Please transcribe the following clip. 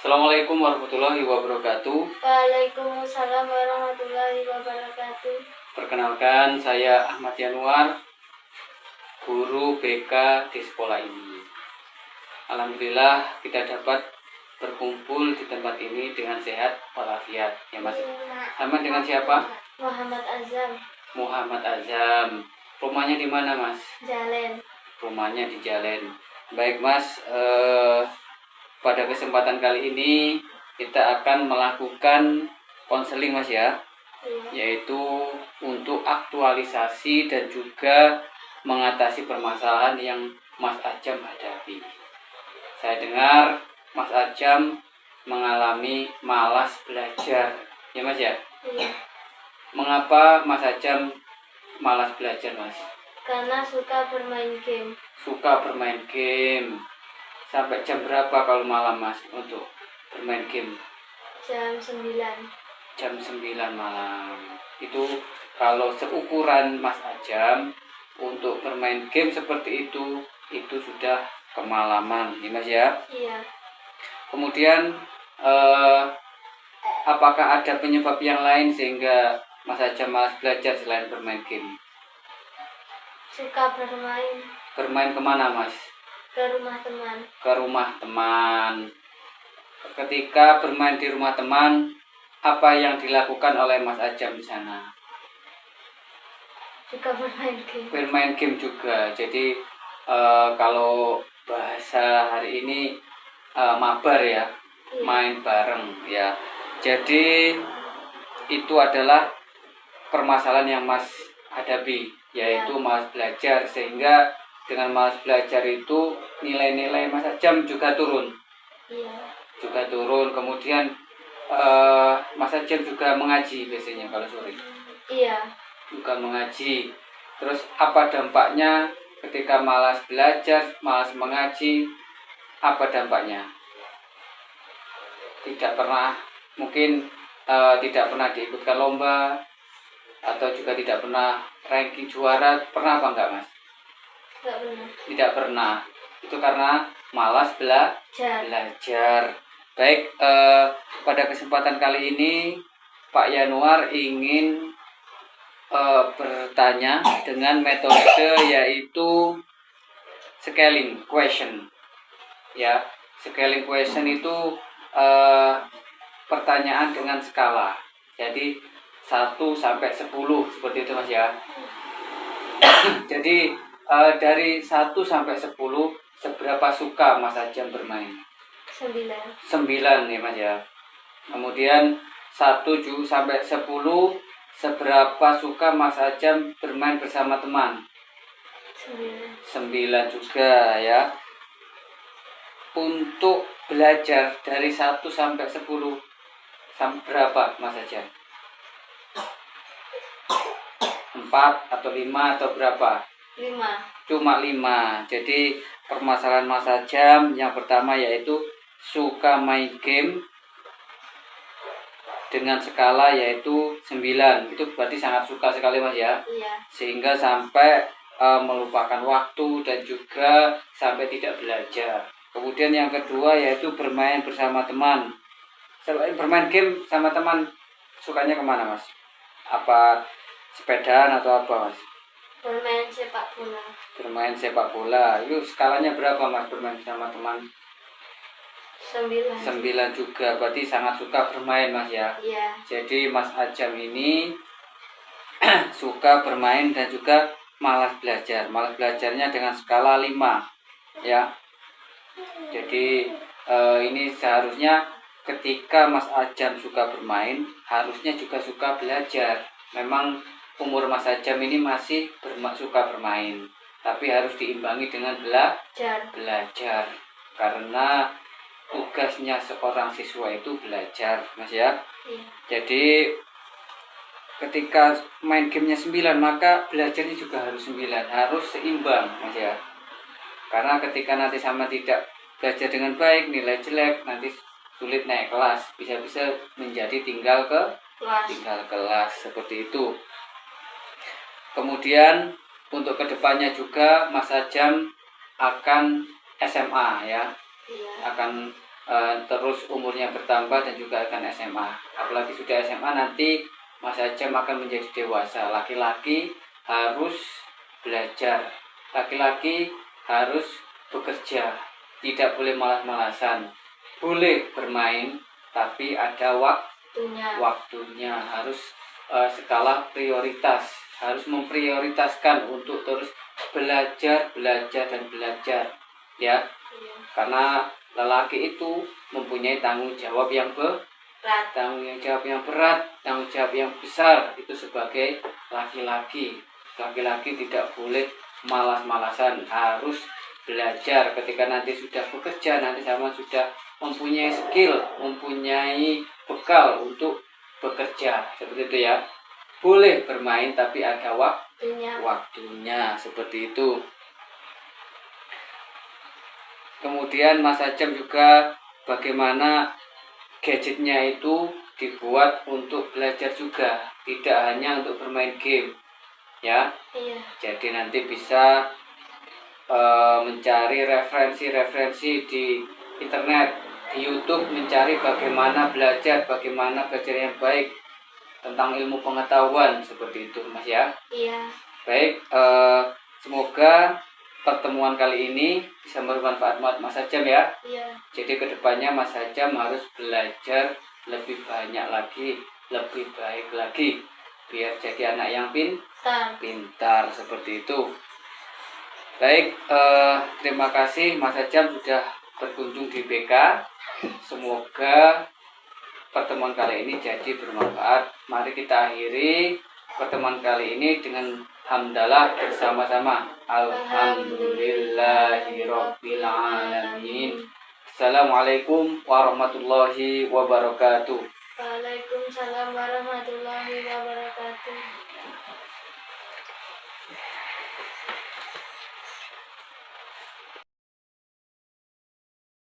Assalamualaikum warahmatullahi wabarakatuh. Waalaikumsalam warahmatullahi wabarakatuh. Perkenalkan, saya Ahmad Yanuar, guru BK di sekolah ini. Alhamdulillah kita dapat berkumpul di tempat ini dengan sehat walafiat. Ya Mas. Sama dengan siapa? Muhammad Azam. Muhammad Azam. Rumahnya di mana Mas? Jalen. Rumahnya di Jalen. Baik Mas, pada kesempatan kali ini kita akan melakukan konseling Mas ya. Yaitu untuk aktualisasi dan juga mengatasi permasalahan yang Mas Ajam hadapi. Saya dengar Mas Ajam mengalami malas belajar, ya Mas ya? Iya. Mengapa Mas Ajam malas belajar Mas? Karena suka bermain game. Suka bermain game. Sampai jam berapa kalau malam Mas untuk bermain game? Jam 9. Jam 9 malam. Itu kalau seukuran Mas Ajam untuk bermain game seperti itu sudah kemalaman, ya Mas ya. Iya. Kemudian apakah ada penyebab yang lain sehingga Mas Ajam malas belajar selain bermain game? Suka bermain. Bermain kemana Mas? Ke rumah teman. Ke rumah teman. Ketika bermain di rumah teman, apa yang dilakukan oleh Mas Ajam di sana? Suka bermain game. Bermain game juga. Jadi kalau bahasa hari ini mabar ya, Iya. main bareng ya. Jadi itu adalah permasalahan yang Mas hadapi, yaitu malas belajar, sehingga dengan malas belajar itu nilai-nilai Mas Ajam juga turun. Iya. Juga turun. Kemudian Mas Ajam juga mengaji biasanya kalau sore. Iya. Juga mengaji. Terus apa dampaknya ketika malas belajar, malas mengaji? Apa dampaknya? Tidak pernah, mungkin tidak pernah diikutkan lomba, atau juga tidak pernah ranking juara. Pernah apa enggak Mas? Enggak pernah. Tidak pernah. Itu karena malas belajar. Baik, pada kesempatan kali ini Pak Yanuar ingin bertanya dengan metode yaitu scaling question. Ya, scaling question itu pertanyaan dengan skala. Jadi 1 sampai 10 seperti itu Mas ya. Jadi dari 1 sampai 10 seberapa suka Mas Ajam bermain? 9. 9 ya Mas ya. Kemudian 1 sampai 10 seberapa suka Mas Ajam bermain bersama teman? 9 juga ya. Untuk belajar dari 1 sampai 10 berapa Mas Ajam? 4 atau 5 atau berapa? 5. Cuma 5. Jadi permasalahan Mas Ajam yang pertama yaitu suka main game dengan skala yaitu 9. Itu berarti sangat suka sekali Mas ya. Iya. Sehingga sampai melupakan waktu dan juga sampai tidak belajar. Kemudian yang kedua yaitu bermain bersama teman. Selain bermain game sama teman, sukanya kemana Mas? Apa sepedaan atau apa Mas? Bermain sepak bola. Bermain sepak bola. Itu skalanya berapa Mas bermain sama teman? 9. 9 juga. Berarti sangat suka bermain Mas ya. Iya. Jadi Mas Ajam ini suka bermain dan juga malas belajar. Malas belajarnya dengan skala 5 ya. Jadi ini seharusnya ketika Mas Ajam suka bermain, harusnya juga suka belajar. Memang umur Mas Ajam ini masih suka bermain, tapi harus diimbangi dengan belajar. Karena tugasnya seorang siswa itu belajar Mas ya. Iya. Jadi ketika main gamenya 9, maka belajarnya juga harus 9, harus seimbang Mas ya. Karena ketika nanti sama tidak belajar dengan baik, nilai jelek, nanti sulit naik kelas, bisa-bisa menjadi tinggal kelas seperti itu. Kemudian untuk kedepannya juga Mas Ajam akan SMA ya. Iya. Akan terus umurnya bertambah dan juga akan SMA. Apalagi sudah SMA nanti Mas Ajam akan menjadi dewasa. Laki-laki harus belajar, laki-laki harus bekerja, tidak boleh malas-malasan. Boleh bermain tapi ada waktunya, harus skala prioritas, harus memprioritaskan untuk terus belajar dan belajar ya, Iya. karena lelaki itu mempunyai tanggung jawab yang Berat. tanggung jawab yang berat, tanggung jawab yang besar itu sebagai laki-laki. Laki-laki tidak boleh malas-malasan, harus belajar. Ketika nanti sudah bekerja, nanti sama sudah mempunyai skill, mempunyai bekal untuk bekerja, seperti itu ya. Boleh bermain tapi ada waktunya, seperti itu. Kemudian Mas Ajam juga bagaimana gadgetnya itu dibuat untuk belajar juga, tidak hanya untuk bermain game ya. Iya. Jadi nanti bisa mencari referensi di internet, di YouTube, mencari bagaimana belajar yang baik tentang ilmu pengetahuan, seperti itu Mas ya. Iya. Baik, semoga pertemuan kali ini bisa bermanfaat buat Mas Ajam ya. Iya. Jadi kedepannya Mas Ajam harus belajar lebih banyak lagi, lebih baik lagi, biar jadi anak yang pintar, seperti itu. Baik, terima kasih Mas Ajam sudah berkunjung di BK. Semoga pertemuan kali ini jadi bermanfaat. Mari kita akhiri pertemuan kali ini dengan hamdalah bersama-sama. Alhamdulillahirabbil alamin. Assalamualaikum warahmatullahi wabarakatuh. Waalaikumsalam warahmatullahi wabarakatuh.